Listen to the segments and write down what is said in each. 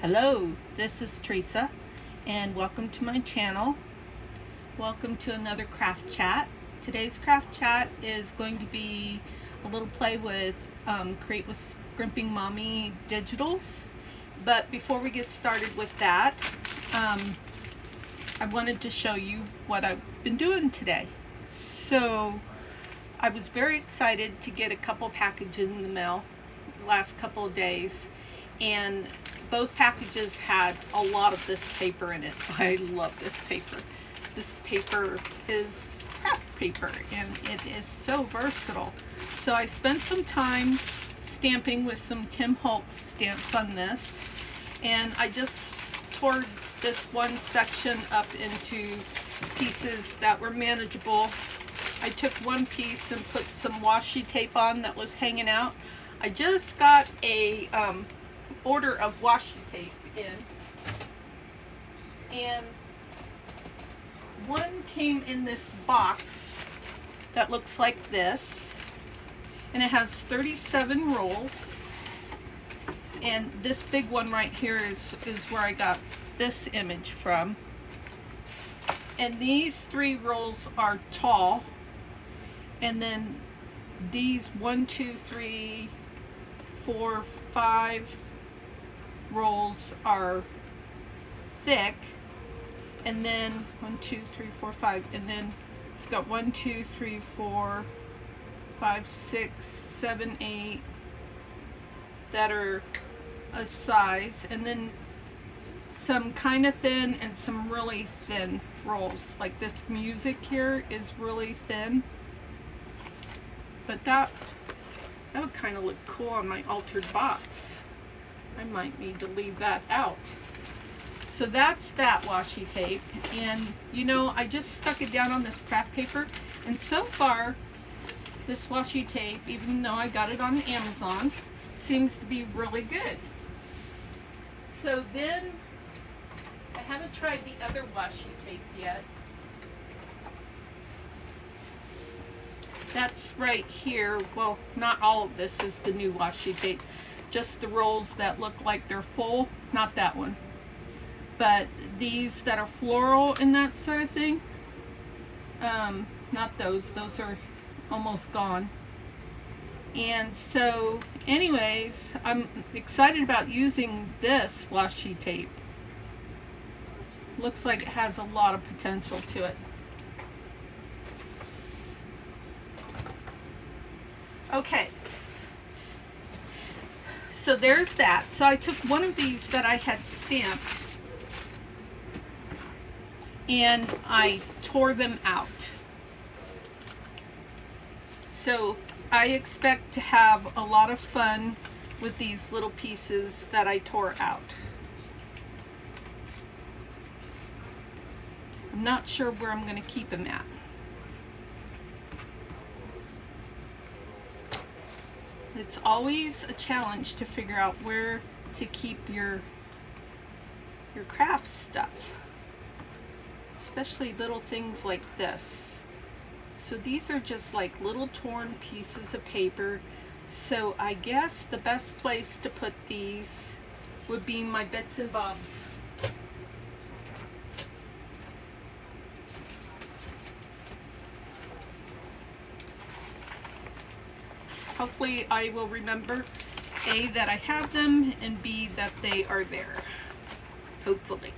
Hello, this is Teresa and welcome to my channel. Welcome to another craft chat. Today's craft chat is going to be a little play with Create with Scrimping Mommy digitals. But before we get started with that, I wanted to show you what I've been doing today. So I was very excited to get a couple packages in the mail the last couple of days, and both packages had a lot of this paper in it. I love this paper. This paper is craft paper and it is so versatile. So I spent some time stamping with some Tim Holtz stamps on this, and I just tore this one section up into pieces that were manageable. I took one piece and put some washi tape on that was hanging out. I just got a order of washi tape in, and one came in this box that looks like this, and it has 37 rolls, and this big one right here is where I got this image from. And these 3 rolls are tall, and then these 1, 2, 3, 4, 5 rolls are thick, and then 1, 2, 3, 4, 5, and then we've got 1, 2, 3, 4, 5, 6, 7, 8 that are a size, and then some kind of thin and some really thin rolls. Like this music here is really thin, but that would kind of look cool on my altered box. I might need to leave that out. So that's that washi tape, and you know, I just stuck it down on this craft paper, and so far this washi tape, even though I got it on Amazon, seems to be really good. So then I haven't tried the other washi tape yet. That's right here. Well, not all of this is the new washi tape. Just the rolls that look like they're full, not that one. But these that are floral and that sort of thing, not those. Those are almost gone. And so, anyways, I'm excited about using this washi tape. Looks like it has a lot of potential to it. Okay, so there's that. So I took one of these that I had stamped and I tore them out. So I expect to have a lot of fun with these little pieces that I tore out. I'm not sure where I'm going to keep them at. It's always a challenge to figure out where to keep your craft stuff, especially little things like this. So these are just like little torn pieces of paper. So I guess the best place to put these would be my bits and bobs. Hopefully I will remember A, that I have them, and B, that they are there. Hopefully.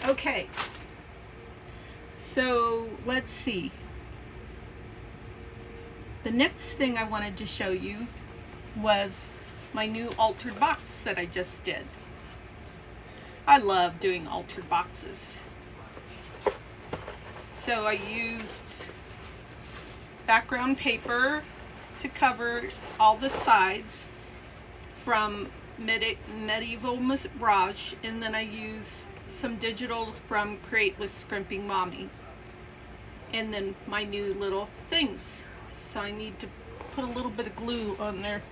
Okay. So let's see. The next thing I wanted to show you was my new altered box that I just did. I love doing altered boxes. So I used background paper to cover all the sides from Medieval Mirage, and then I use some digital from Create with Scrimping Mommy, and then my new little things. So I need to put a little bit of glue on there.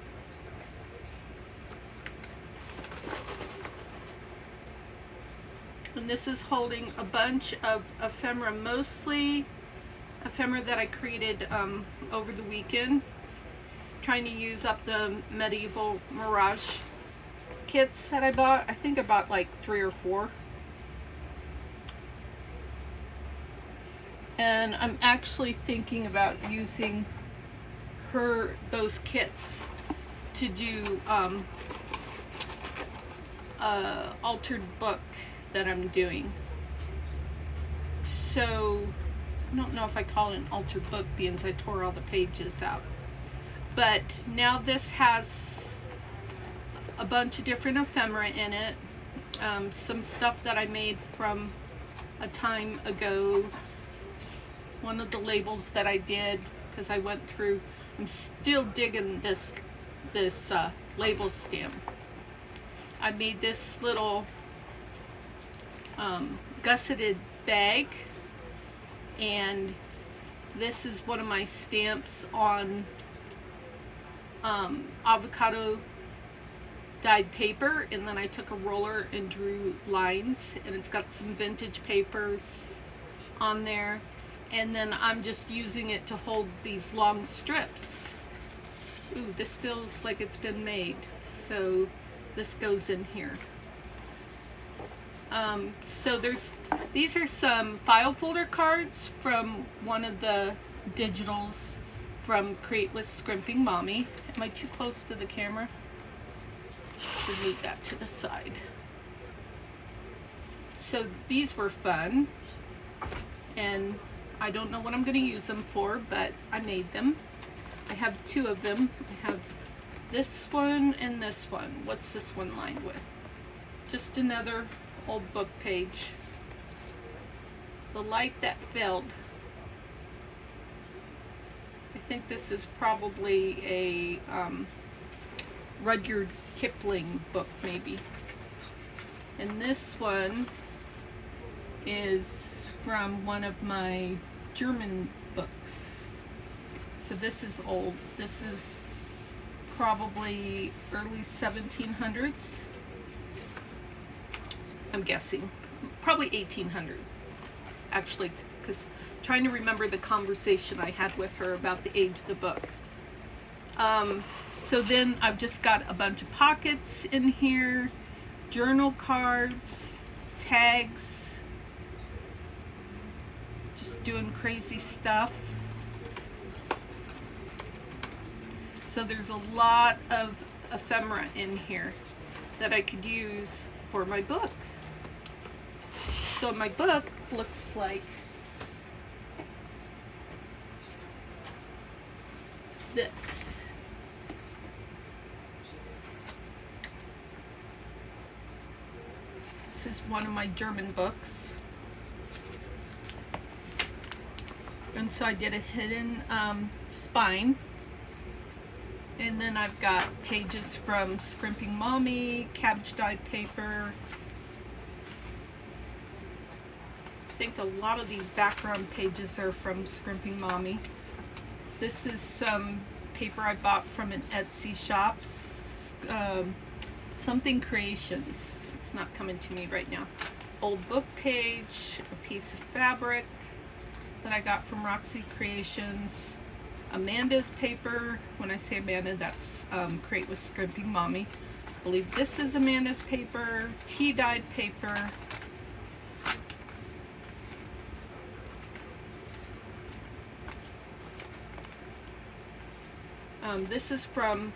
And this is holding a bunch of ephemera, mostly ephemera that I created over the weekend, trying to use up the Medieval Mirage kits that I bought. I think I bought like 3 or 4. And I'm actually thinking about using those kits to do altered book that I'm doing. So I don't know if I call it an altered book because I tore all the pages out. But now this has a bunch of different ephemera in it. Some stuff that I made from a time ago. One of the labels that I did, because I went through, I'm still digging this label stamp. I made this little gusseted bag, and this is one of my stamps on avocado dyed paper, and then I took a roller and drew lines, and it's got some vintage papers on there, and then I'm just using it to hold these long strips. Ooh, this feels like it's been made, so this goes in here. So these are some file folder cards from one of the digitals from Create with Scrimping Mommy. Am I too close to the camera? Should move that to the side. So these were fun, and I don't know what I'm going to use them for, but I made them. I have 2 of them. I have this one and this one. What's this one lined with? Just another old book page. The Light That Failed. I think this is probably a Rudyard Kipling book, maybe. And this one is from one of my German books. So this is old. This is probably early 1700s. I'm guessing. Probably 1800. Actually, because trying to remember the conversation I had with her about the age of the book. So then I've just got a bunch of pockets in here, journal cards, tags, just doing crazy stuff. So there's a lot of ephemera in here that I could use for my book. So my book looks like this. This is one of my German books. And so I did a hidden spine. And then I've got pages from Scrimping Mommy, cabbage dyed paper. I think a lot of these background pages are from Scrimping Mommy. This is some paper I bought from an Etsy shop. Something Creations. It's not coming to me right now. Old book page, a piece of fabric that I got from Roxy Creations. Amanda's paper. When I say Amanda, that's Create with Scrimping Mommy. I believe this is Amanda's paper. Tea dyed paper. This is from,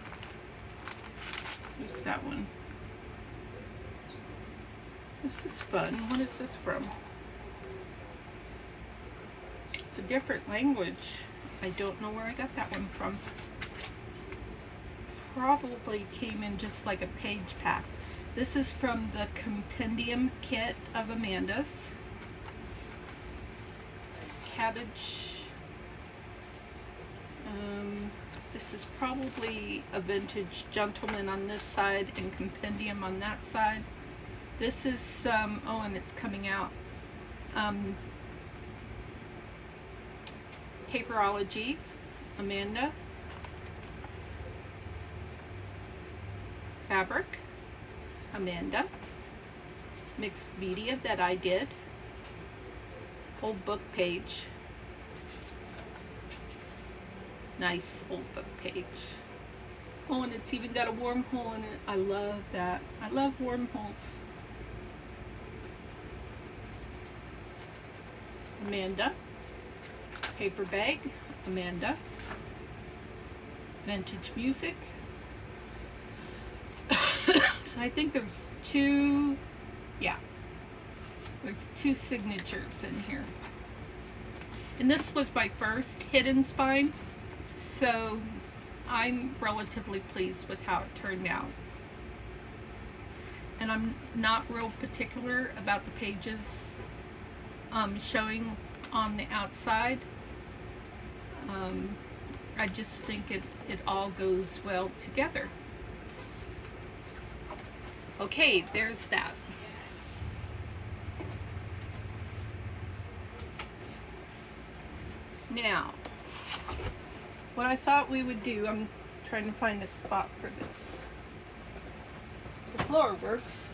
who's that one? This is fun. What is this from? It's a different language. I don't know where I got that one from. Probably came in just like a page pack. This is from the compendium kit of Amanda's. Cabbage. This is probably a vintage gentleman on this side and compendium on that side. This is oh, and it's coming out. Paperology, Amanda. Fabric, Amanda. Mixed media that I did. Old book page. Nice old book page. Oh, and it's even got a wormhole in it. I love that. I love wormholes. Amanda. Paper bag. Amanda. Vintage music. So I think there's two, yeah, there's two signatures in here. And this was my first hidden spine, so I'm relatively pleased with how it turned out. And I'm not real particular about the pages showing on the outside. I just think it all goes well together. Okay, there's that. Now, what I thought we would do, I'm trying to find a spot for this. The floor works.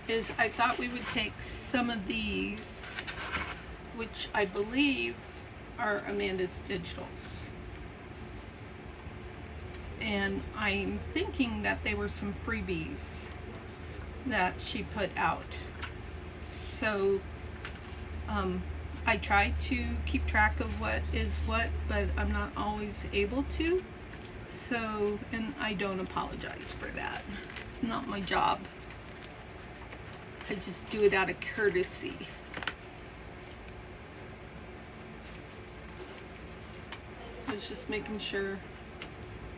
Is I thought we would take some of these, which I believe are Amanda's digitals. And I'm thinking that they were some freebies that she put out. So I try to keep track of what is what, but I'm not always able to. So, and I don't apologize for that. It's not my job. I just do it out of courtesy. I was just making sure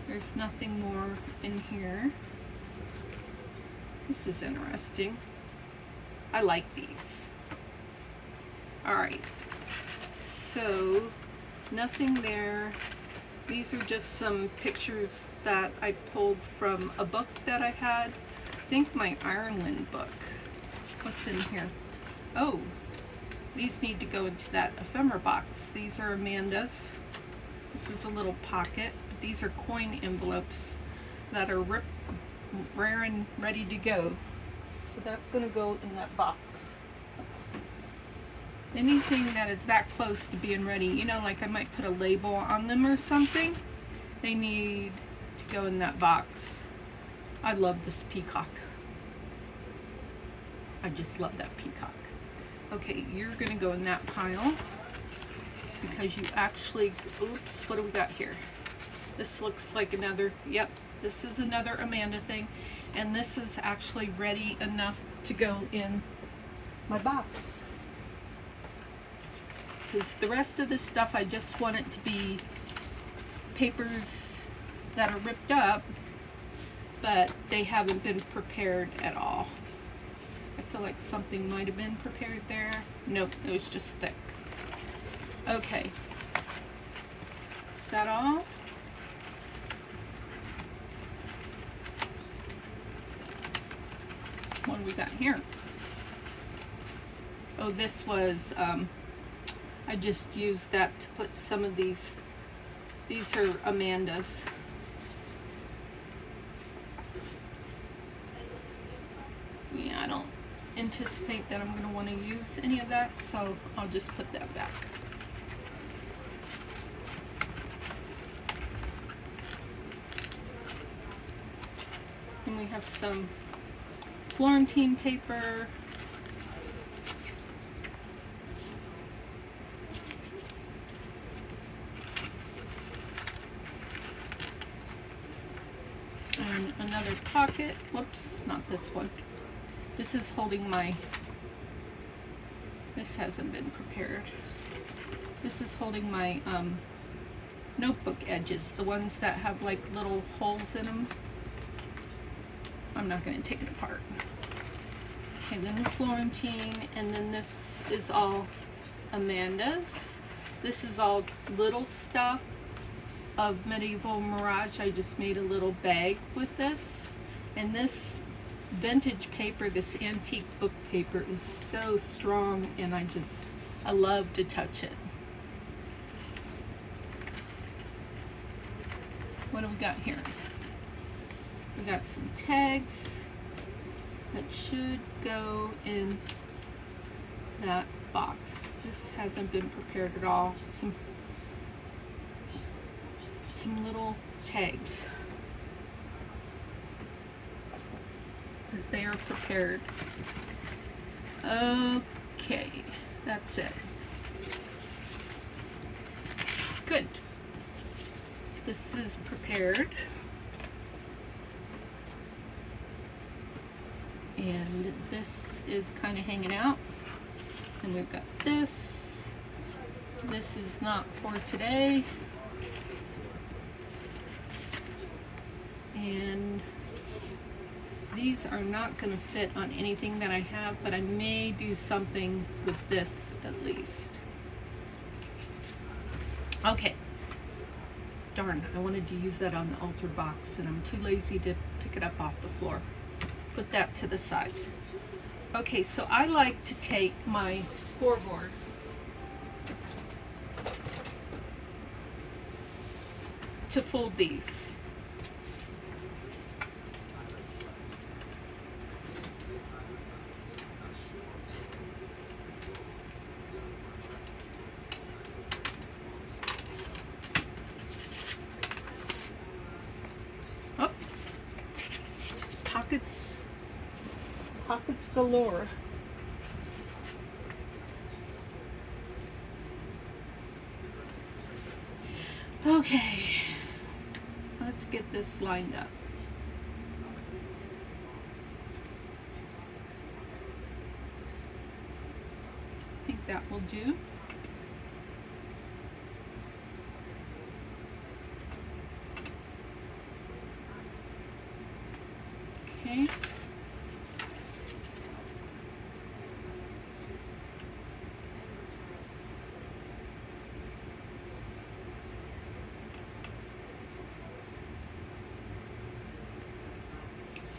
there's nothing more in here. This is interesting. I like these. Alright, so nothing there. These are just some pictures that I pulled from a book that I had. I think my Ireland book. What's in here? Oh, these need to go into that ephemera box. These are Amanda's. This is a little pocket. These are coin envelopes that are rare and ready to go. So that's going to go in that box. Anything that is that close to being ready, you know, like I might put a label on them or something, they need to go in that box. I love this peacock. I just love that peacock. Okay, you're going to go in that pile because you actually, oops, what do we got here? This looks like another, yep, this is another Amanda thing, and this is actually ready enough to go in my box. Because the rest of this stuff, I just want it to be papers that are ripped up, but they haven't been prepared at all. I feel like something might have been prepared there. Nope, it was just thick. Okay. Is that all? What do we got here? Oh, this was, I just used that to put some of these are Amanda's. Yeah, I don't anticipate that I'm going to want to use any of that, so I'll just put that back. And we have some Florentine paper. And another pocket. Whoops, not this one. This is holding my, this hasn't been prepared. This is holding my notebook edges, the ones that have like little holes in them. I'm not going to take it apart. Okay, then the Florentine, and then this is all Amanda's. This is all little stuff of Medieval Mirage. I just made a little bag with this. And this vintage paper, this antique book paper, is so strong, and I love to touch it. What do we got here? We got some tags that should go in that box. This hasn't been prepared at all. Some little tags. because they are prepared. Okay, that's it. Good. This is prepared. And this is kind of hanging out. And we've got this. This is not for today. And these are not going to fit on anything that I have, but I may do something with this at least. Okay. Darn, I wanted to use that on the altar box and I'm too lazy to pick it up off the floor. Put that to the side. Okay, so I like to take my scoreboard to fold these. Oh, just pockets galore. Okay, let's get this lined up. I think that will do. Okay.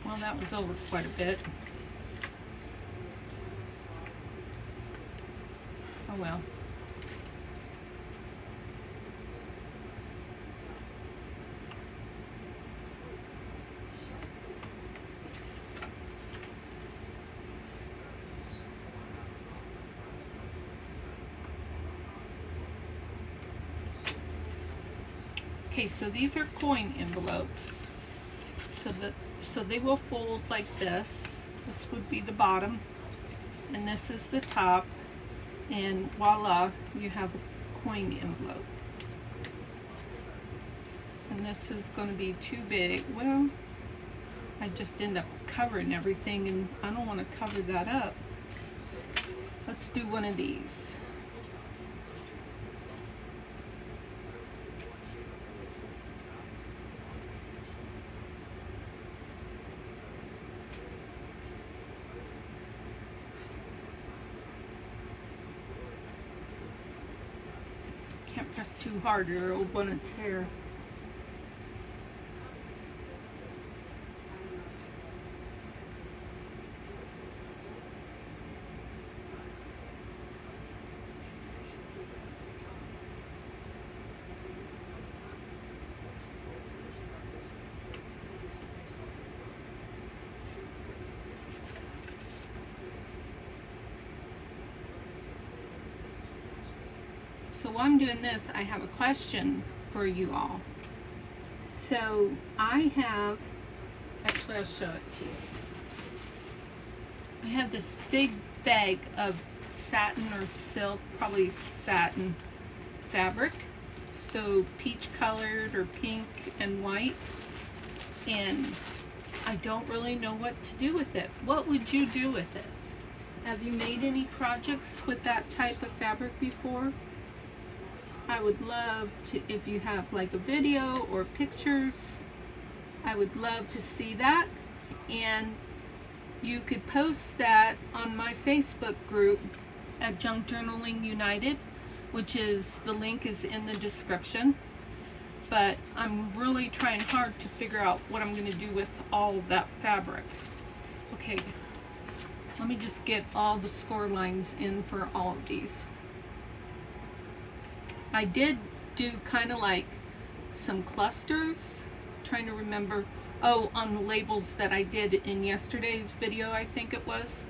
Well, that was over quite a bit. Oh well. Okay, so these are coin envelopes. So they will fold like this. This would be the bottom, and this is the top, and voila, you have a coin envelope. And this is going to be too big. Well, I just end up covering everything, and I don't want to cover that up. Let's do one of these. Can't press too hard or it'll want to tear. So while I'm doing this, I have a question for you all. So I have, actually I'll show it to you. I have this big bag of satin or silk, probably satin fabric. So peach colored or pink and white. And I don't really know what to do with it. What would you do with it? Have you made any projects with that type of fabric before? I would love to, if you have like a video or pictures, I would love to see that. And you could post that on my Facebook group at Junk Journaling United, which is, the link is in the description. But I'm really trying hard to figure out what I'm going to do with all of that fabric. Okay, let me just get all the score lines in for all of these. I did do kind of like some clusters, trying to remember, oh, on the labels that I did in yesterday's video, I think it was.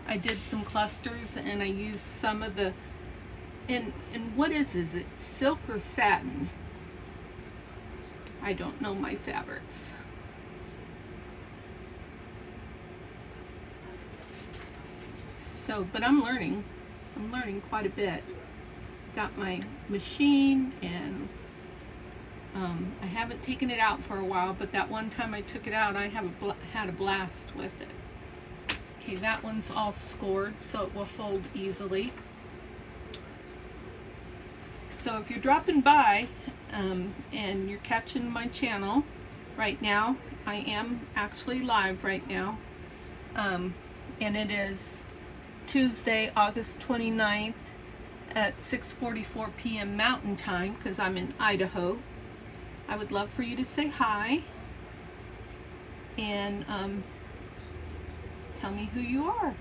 I did some clusters and I used some of the, and what is it silk or satin? I don't know my fabrics. So, but I'm learning quite a bit. Got my machine, and I haven't taken it out for a while, but that one time I took it out, I had a blast with it. Okay, that one's all scored, so it will fold easily. So if you're dropping by and you're catching my channel right now, I am actually live right now, and it is Tuesday, August 29th at 6:44 p.m. Mountain Time, because I'm in Idaho. I would love for you to say hi and tell me who you are.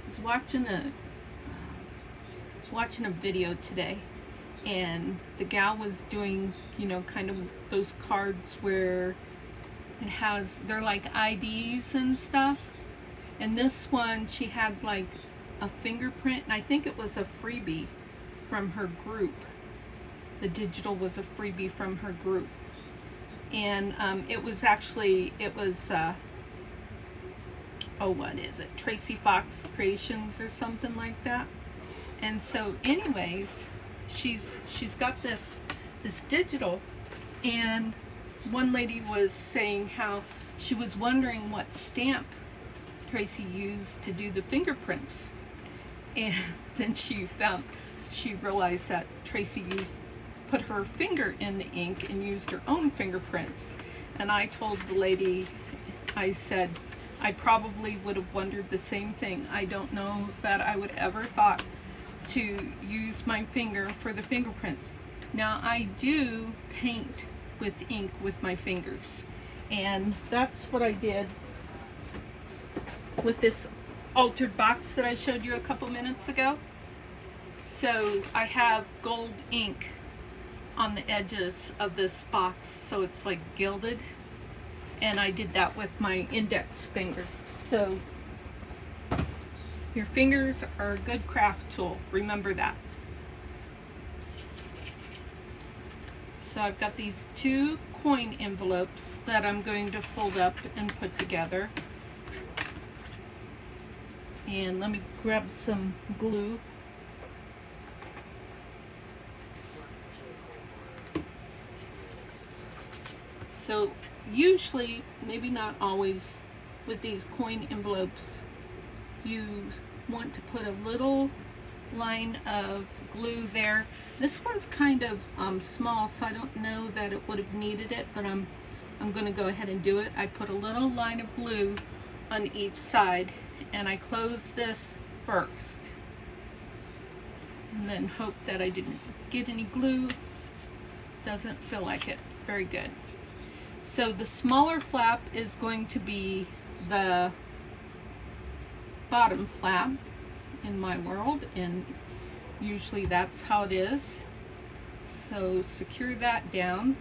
I was watching a video today, and the gal was doing, you know, kind of those cards where they're like IDs and stuff. And this one, she had like a fingerprint, and I think it was a freebie from her group. The digital was a freebie from her group. And it was what is it? Tracy Fox Creations or something like that. And so anyways, she's got this digital, and one lady was saying how she was wondering what stamp Tracy used to do the fingerprints, and then she realized that Tracy put her finger in the ink and used her own fingerprints. And I told the lady, I said, I probably would have wondered the same thing. I don't know that I would ever thought to use my finger for the fingerprints. Now, I do paint with ink with my fingers, and that's what I did with this altered box that I showed you a couple minutes ago. So I have gold ink on the edges of this box, so it's like gilded, and I did that with my index finger. So your fingers are a good craft tool, remember that. So I've got these 2 coin envelopes that I'm going to fold up and put together. And let me grab some glue. So usually, maybe not always, with these coin envelopes, you want to put a little line of glue there. This one's kind of small, so I don't know that it would have needed it, but I'm going to go ahead and do it. I put a little line of glue on each side, and I close this first, and then hope that I didn't get any glue. Doesn't feel like it. Very good. So the smaller flap is going to be the bottom flap in my world, and usually that's how it is. So secure that down.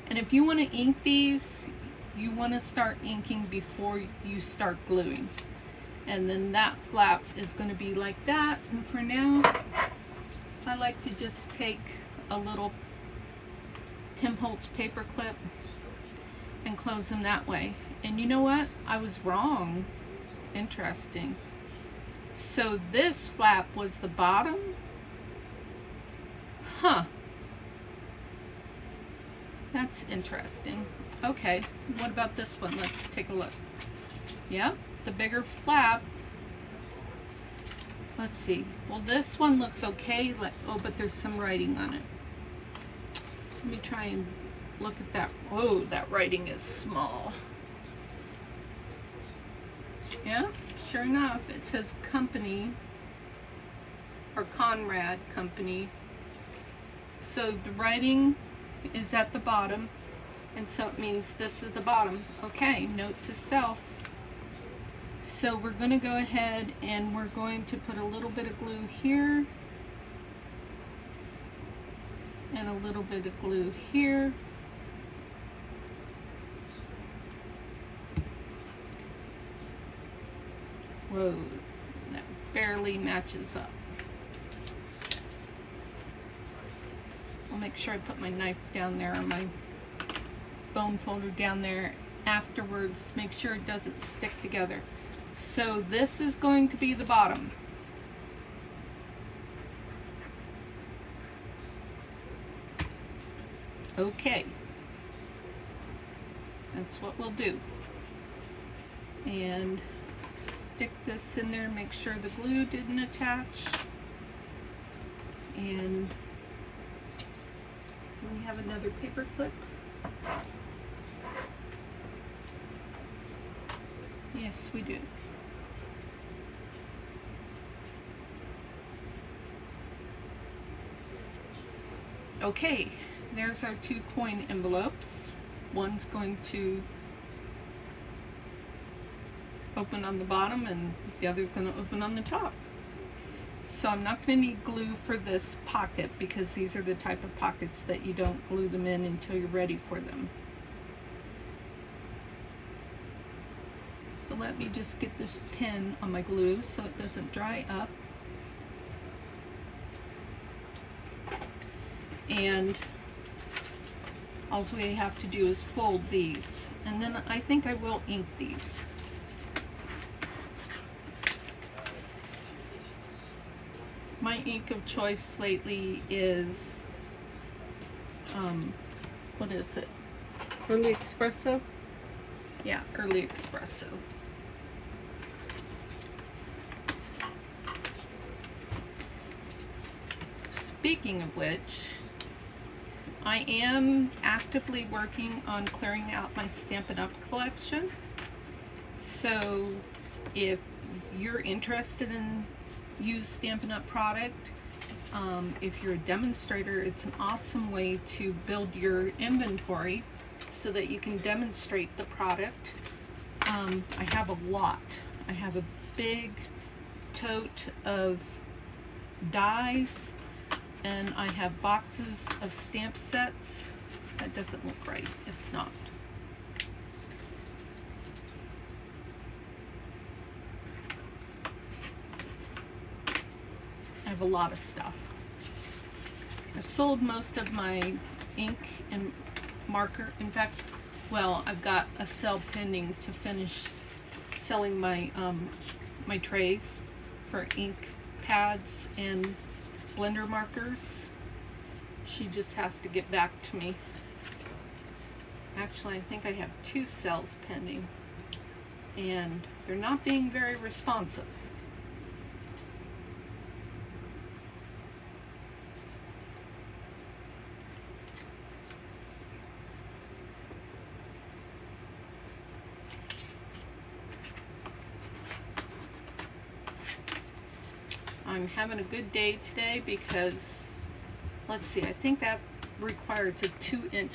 And if you want to ink these, you want to start inking before you start gluing. And then that flap is going to be like that. And for now, I like to just take a little Tim Holtz paper clip and close them that way. And you know what? I was wrong. Interesting. So this flap was the bottom? Huh. That's interesting. Okay, what about this one? Let's take a look. Yep, the bigger flap. Let's see. Well, this one looks okay. Oh, but there's some writing on it. Let me try and look at that. Oh, that writing is small. Yeah, sure enough, it says company, or Conrad Company. So the writing is at the bottom, and so it means this is the bottom. Okay, note to self. So we're going to go ahead and we're going to put a little bit of glue here, and a little bit of glue here. Whoa, that barely matches up. I'll make sure I put my knife down there on my bone folder down there afterwards. Make sure it doesn't stick together. So this is going to be the bottom. Okay, that's what we'll do. And stick this in there, make sure the glue didn't attach. And we have another paper clip. Yes, we do. Okay, there's our 2 coin envelopes. One's going to open on the bottom and the other's going to open on the top. So I'm not going to need glue for this pocket because these are the type of pockets that you don't glue them in until you're ready for them. So let me just get this pin on my glue so it doesn't dry up. And all we have to do is fold these, and then I think I will ink these. My ink of choice lately is, what is it? Early Espresso? Yeah, Early Espresso. Speaking of which, I am actively working on clearing out my Stampin' Up! Collection. So if you're interested in used Stampin' Up! Product, if you're a demonstrator, it's an awesome way to build your inventory so that you can demonstrate the product. I have a lot. I have a big tote of dies, and I have boxes of stamp sets. That doesn't look right. It's not. I have a lot of stuff. I've sold most of my ink and marker. In fact, well, I've got a sale pending to finish selling my my trays for ink pads and blender markers. She just has to get back to me. Actually, I think I have 2 sales pending, and they're not being very responsive. I'm having a good day today because, let's see, I think that requires a 2-inch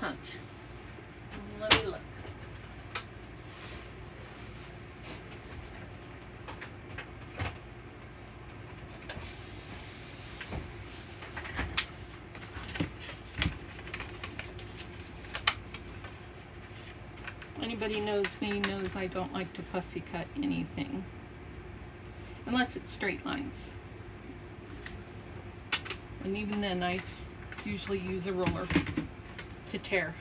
punch. Let me look. Anybody knows me knows I don't like to fussy cut anything. Unless it's straight lines. And even then I usually use a ruler to tear.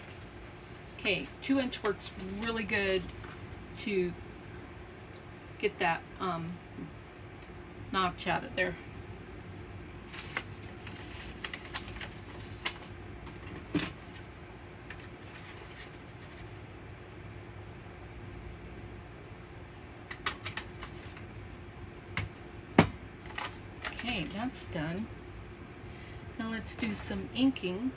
Okay, 2-inch works really good to get that notch out of there. Okay, that's done. Now let's do some inking.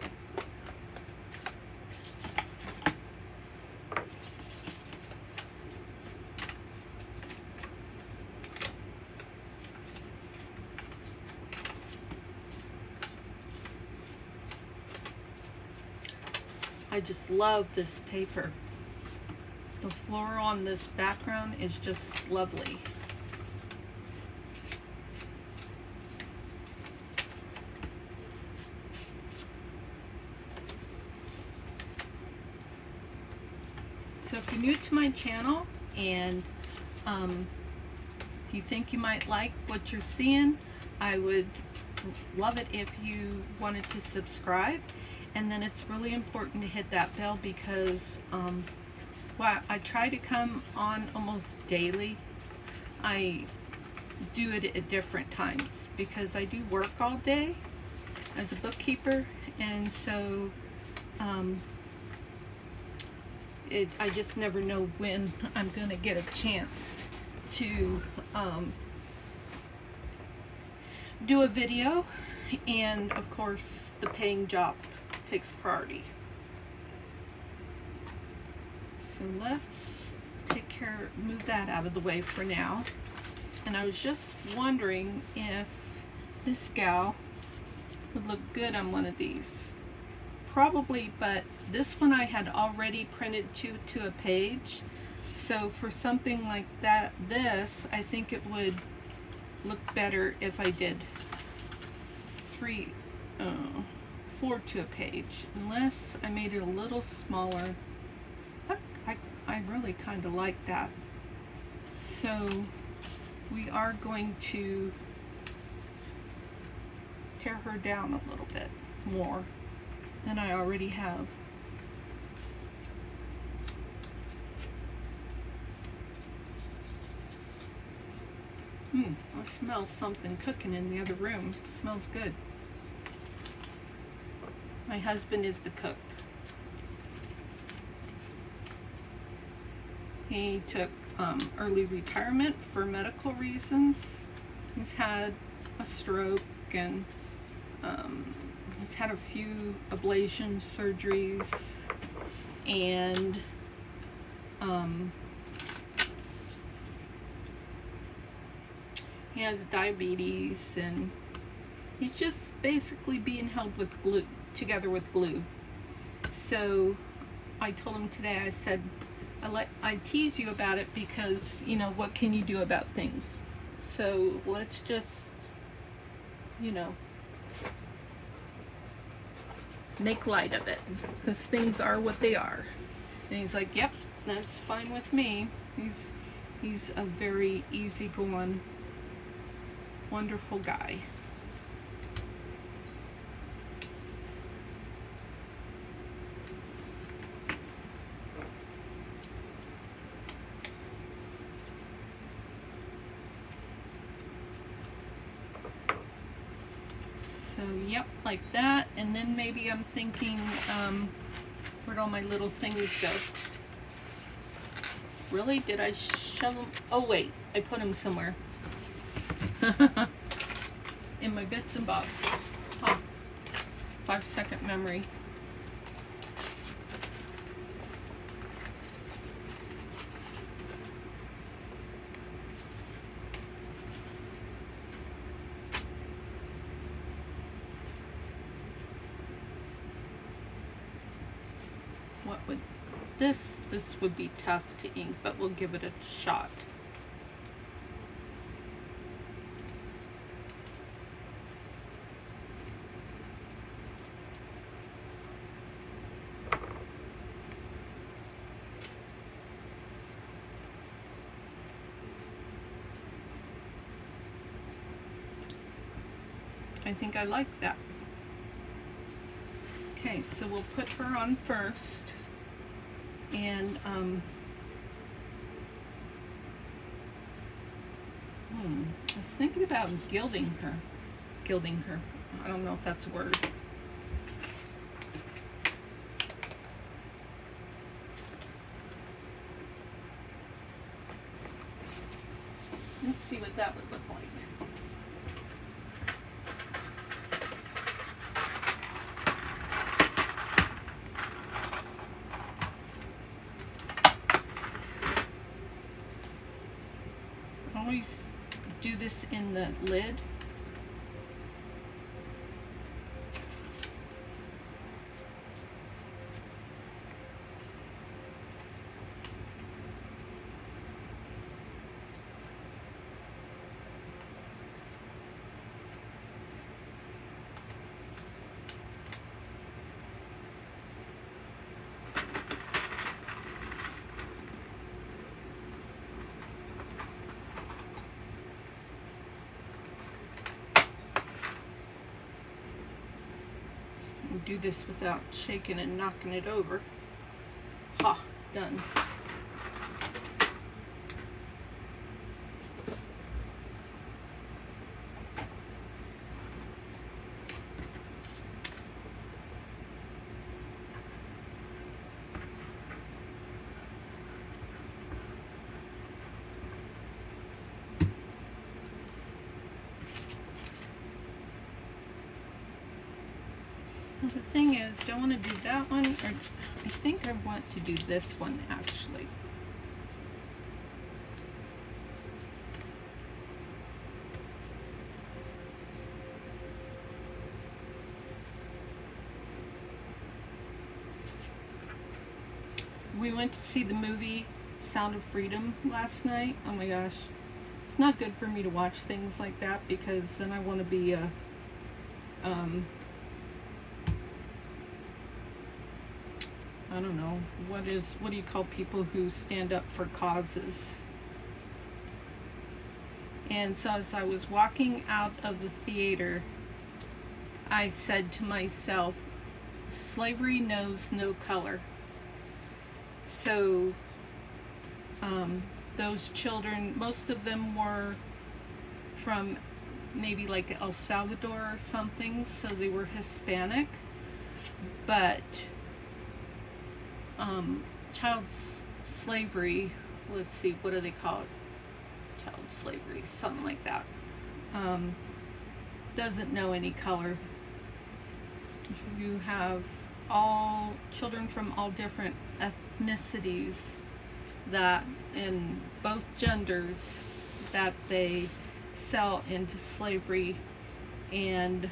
I just love this paper. The floral on this background is just lovely. So if you're new to my channel and if you think you might like what you're seeing, I would love it if you wanted to subscribe. And then it's really important to hit that bell because well, I try to come on almost daily. I do it at different times because I do work all day as a bookkeeper, and so I just never know when I'm gonna get a chance to do a video, and of course the paying job takes priority. So let's move that out of the way for now. And I was just wondering if this gal would look good on one of these. Probably, but this one I had already printed to a page. So for something like that, I think it would look better if I did 4 to a page, unless I made it a little smaller. I really kind of like that. So we are going to tear her down a little bit more than I already have. I smell something cooking in the other room. It smells good. My husband is the cook. He took early retirement for medical reasons. He's had a stroke, and he's had a few ablation surgeries, and he has diabetes, and he's just basically being held with glue, together with glue. So I told him today, I said, I tease you about it because, you know, what can you do about things? So let's just, you know, make light of it, because things are what they are. And he's like, yep, that's fine with me. He's a very easygoing, wonderful guy. So yep, like that. And then maybe I'm thinking, where'd all my little things go? Really? Did I shove them? Oh wait, I put them somewhere. In my bits and bobs. Huh. 5-second memory. What would this would be tough to ink, but we'll give it a shot. I think I like that. Okay, so we'll put her on first, and I was thinking about gilding her. I don't know if that's a word. Let's see what that would look like. Always do this in the lid. I'll do this without shaking and knocking it over. Ha, done. The thing is, do I want to do that one, or I think I want to do this one actually. We went to see the movie Sound of Freedom last night. Oh my gosh. It's not good for me to watch things like that because then I want to be I don't know, what do you call people who stand up for causes? And so as I was walking out of the theater, I said to myself, slavery knows no color. So those children, most of them were from maybe like El Salvador or something, so they were Hispanic, but child slavery, let's see, what do they call it? Child slavery, something like that. Doesn't know any color. You have all children from all different ethnicities that in both genders that they sell into slavery, and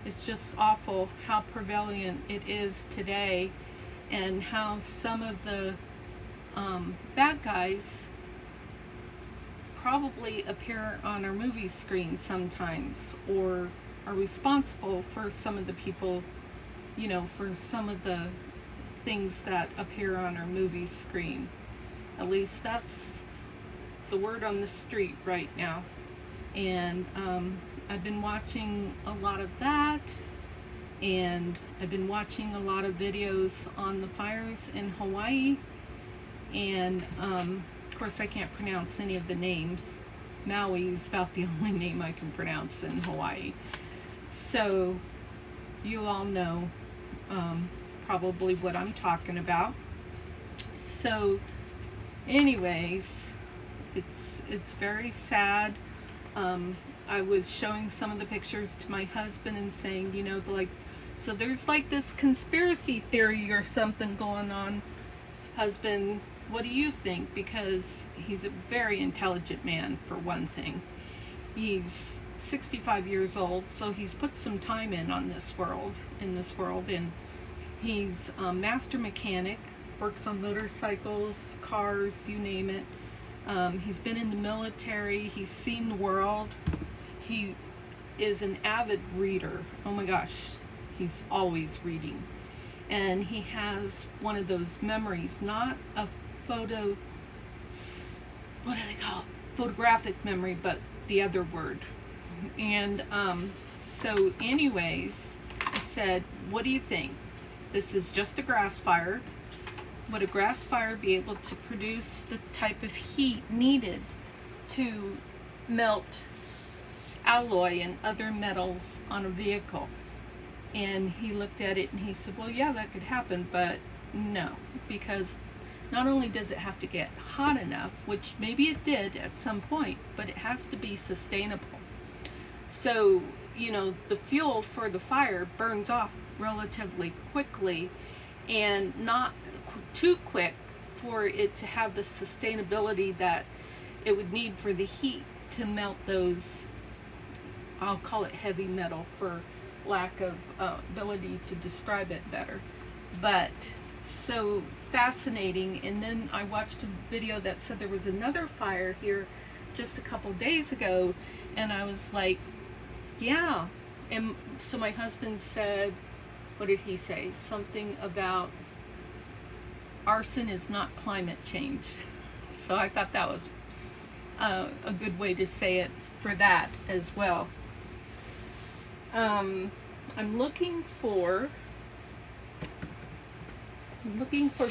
it's just awful how prevalent it is today, and how some of the bad guys probably appear on our movie screen sometimes, or are responsible for some of the people, you know, for some of the things that appear on our movie screen. At least that's the word on the street right now. And I've been watching a lot of that, and I've been watching a lot of videos on the fires in Hawaii, and of course I can't pronounce any of the names. Maui is about the only name I can pronounce in Hawaii. So you all know probably what I'm talking about. So anyways, it's very sad. I was showing some of the pictures to my husband and saying, you know, like, so there's like this conspiracy theory or something going on. Husband, what do you think? Because he's a very intelligent man, for one thing. He's 65 years old, so he's put some time in this world, and he's a master mechanic, works on motorcycles, cars, you name it. He's been in the military, he's seen the world. He is an avid reader. Oh my gosh, he's always reading. And he has one of those memories, not a photo, what do they call it? Photographic memory, but the other word. And so anyways, I said, what do you think? This is just a grass fire. Would a grass fire be able to produce the type of heat needed to melt alloy and other metals on a vehicle? And he looked at it and he said, well, yeah, that could happen, but no, because not only does it have to get hot enough, which maybe it did at some point, but it has to be sustainable. So, you know, the fuel for the fire burns off relatively quickly, and not too quick for it to have the sustainability that it would need for the heat to melt those, I'll call it heavy metal for lack of ability to describe it better. But so fascinating. And then I watched a video that said there was another fire here just a couple days ago, and I was like, yeah. And so my husband said, what did he say? Something about arson is not climate change. So I thought that was a good way to say it for that as well. I'm looking for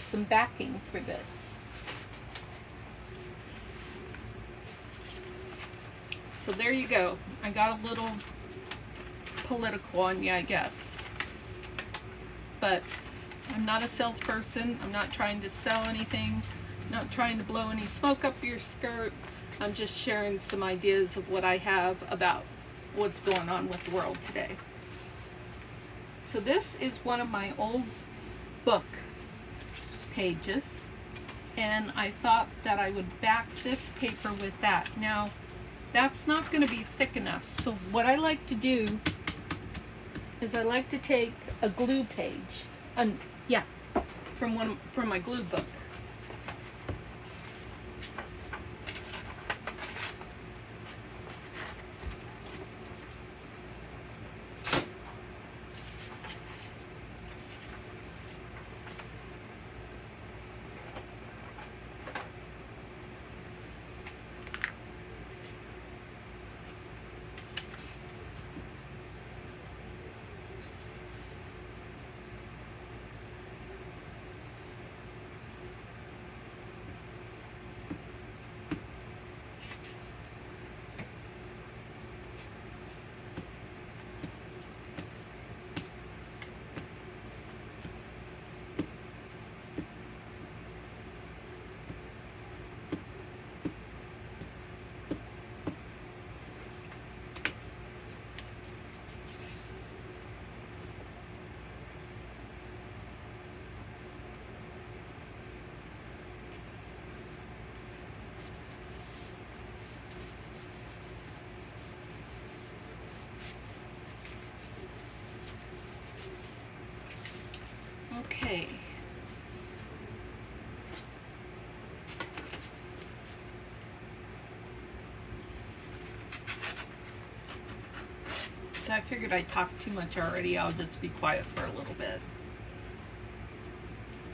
some backing for this. So there you go. I got a little political on you, I guess. But I'm not a salesperson. I'm not trying to sell anything. I'm not trying to blow any smoke up your skirt. I'm just sharing some ideas of what I have about what's going on with the world today. So this is one of my old book pages, and I thought that I would back this paper with that. Now, that's not going to be thick enough, so what I like to do is I like to take a glue page, from my glue book. Okay. So I figured I talked too much already. I'll just be quiet for a little bit.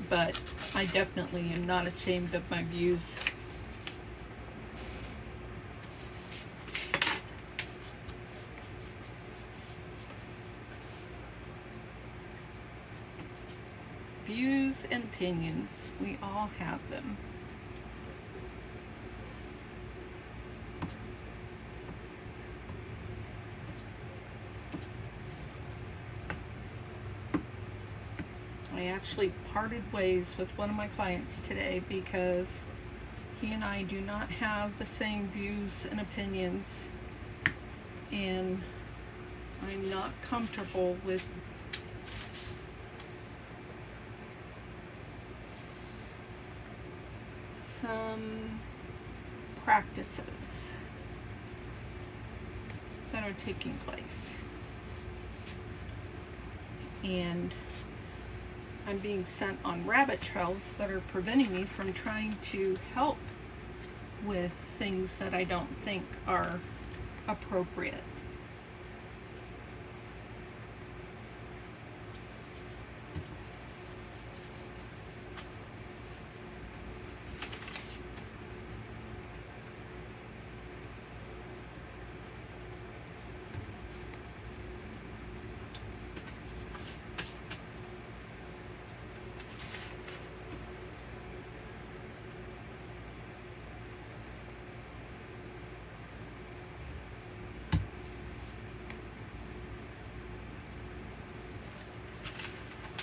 But I definitely am not ashamed of my views. Views and opinions, we all have them. I actually parted ways with one of my clients today because he and I do not have the same views and opinions, and I'm not comfortable with some practices that are taking place, and I'm being sent on rabbit trails that are preventing me from trying to help with things that I don't think are appropriate.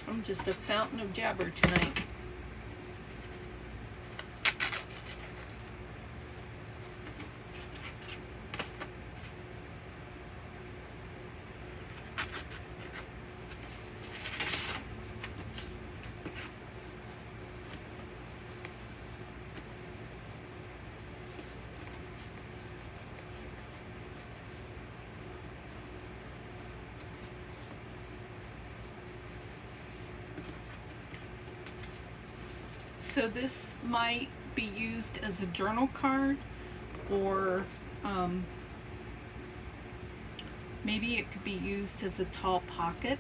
I'm just a fountain of jabber tonight. So this might be used as a journal card, or maybe it could be used as a tall pocket.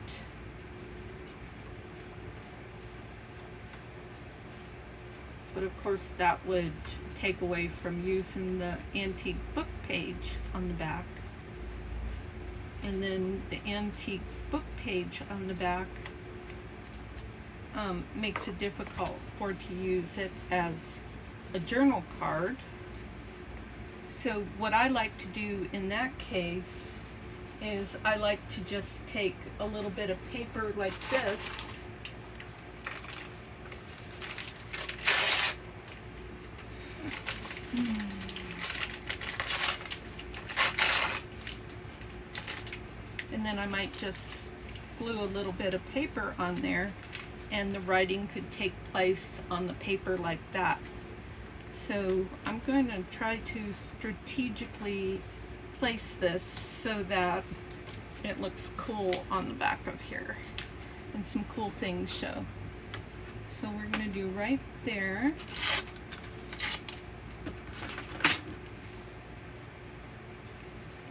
But of course that would take away from using the antique book page on the back. And then the antique book page on the back makes it difficult to use it as a journal card. So what I like to do in that case is I like to just take a little bit of paper like this, and then I might just glue a little bit of paper on there, and the writing could take place on the paper like that. So I'm going to try to strategically place this so that it looks cool on the back of here and some cool things show. So we're going to do right there.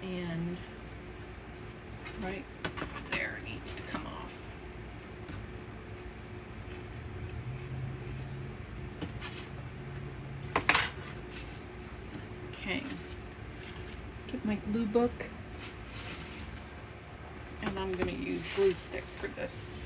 And right there needs to come off. Okay, get my glue book, and I'm going to use glue stick for this.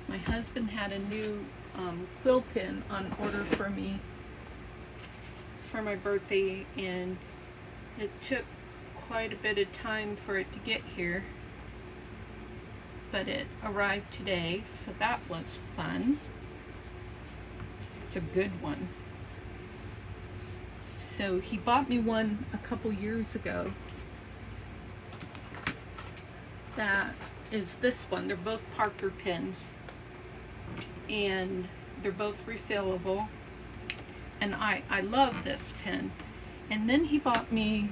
My husband had a new quill pen on order for me for my birthday, and it took quite a bit of time for it to get here, but it arrived today, so that was fun. It's a good one. So he bought me one a couple years ago that is this one. They're both Parker pens, and they're both refillable, and I love this pen. And then he bought me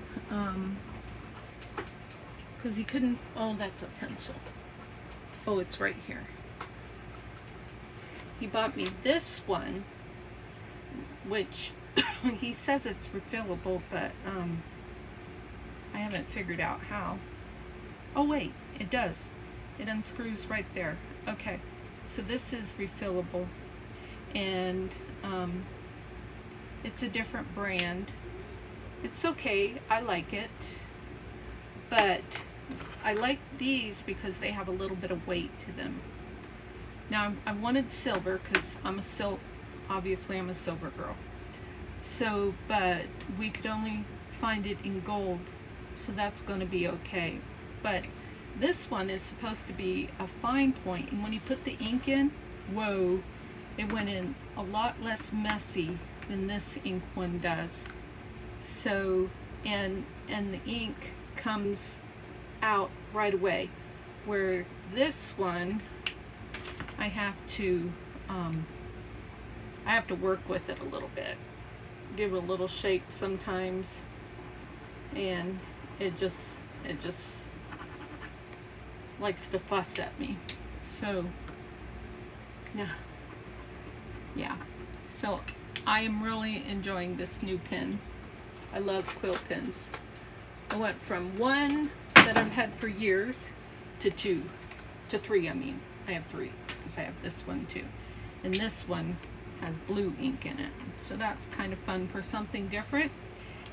because he couldn't, oh, that's a pencil, oh, it's right here. He bought me this one, which he says it's refillable, but I haven't figured out how. Oh wait, it does, it unscrews right there. Okay, so this is refillable, and it's a different brand. It's okay, I like it, but I like these because they have a little bit of weight to them. Now I wanted silver because obviously I'm a silver girl. So, but we could only find it in gold, so that's going to be okay. But this one is supposed to be a fine point, and when you put the ink in, whoa, it went in a lot less messy than this ink one does. So, and the ink comes out right away, where this one I have to work with it a little bit, give it a little shake sometimes, and it just likes to fuss at me. So yeah, so I am really enjoying this new pen. I love quill pens. I went from one that I've had for years to three. I mean, I have three because I have this one too, and this one has blue ink in it, so that's kind of fun for something different.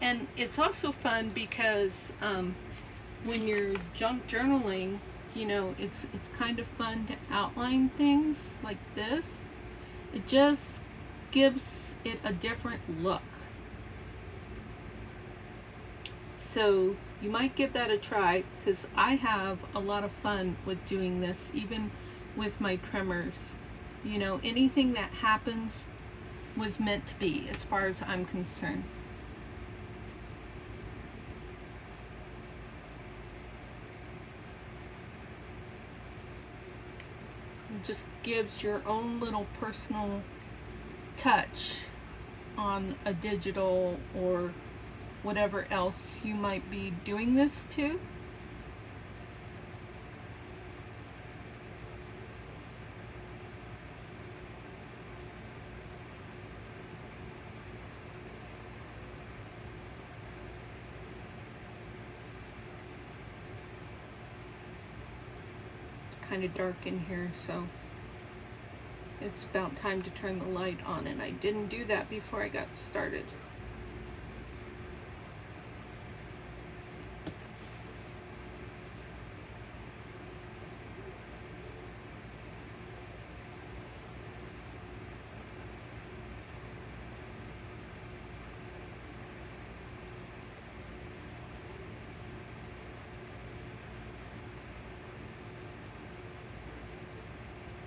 And it's also fun because when you're junk journaling, you know, it's kind of fun to outline things like this. It just gives it a different look. So you might give that a try, because I have a lot of fun with doing this, even with my tremors. You know, anything that happens was meant to be, as far as I'm concerned. It just gives your own little personal touch on a digital or whatever else you might be doing this to. kind of dark in here, so it's about time to turn the light on, and I didn't do that before I got started.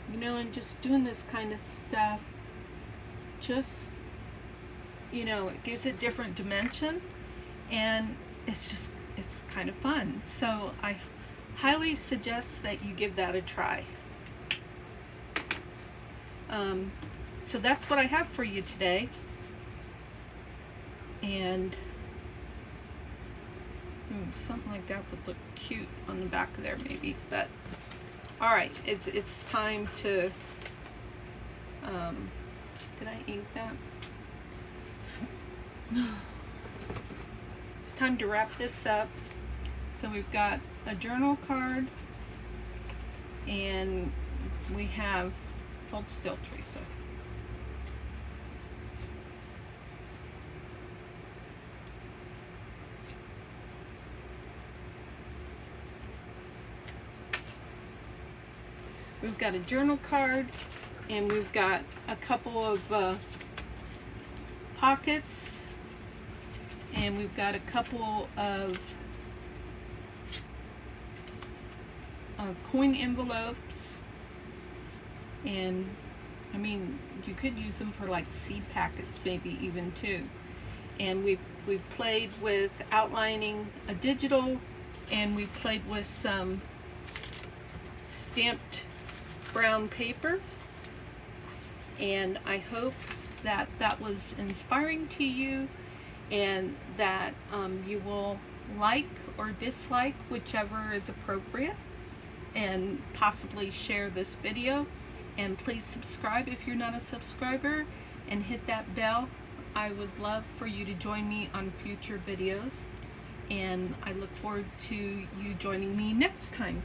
You know, and just doing this kind of stuff, just, you know, it gives it different dimension, and it's kind of fun. So I highly suggest that you give that a try. So that's what I have for you today. And something like that would look cute on the back there maybe, but all right, it's time to, did I ink that? It's time to wrap this up. So we've got a journal card, and we have, hold still, Teresa. We've got a journal card, and we've got a couple of pockets, and we've got a couple of coin envelopes, and I mean, you could use them for like seed packets maybe even too. And we've played with outlining a digital, and we played with some stamped brown paper, and I hope that that was inspiring to you, and that you will like or dislike, whichever is appropriate, and possibly share this video. And please subscribe if you're not a subscriber, and hit that bell. I would love for you to join me on future videos, and I look forward to you joining me next time.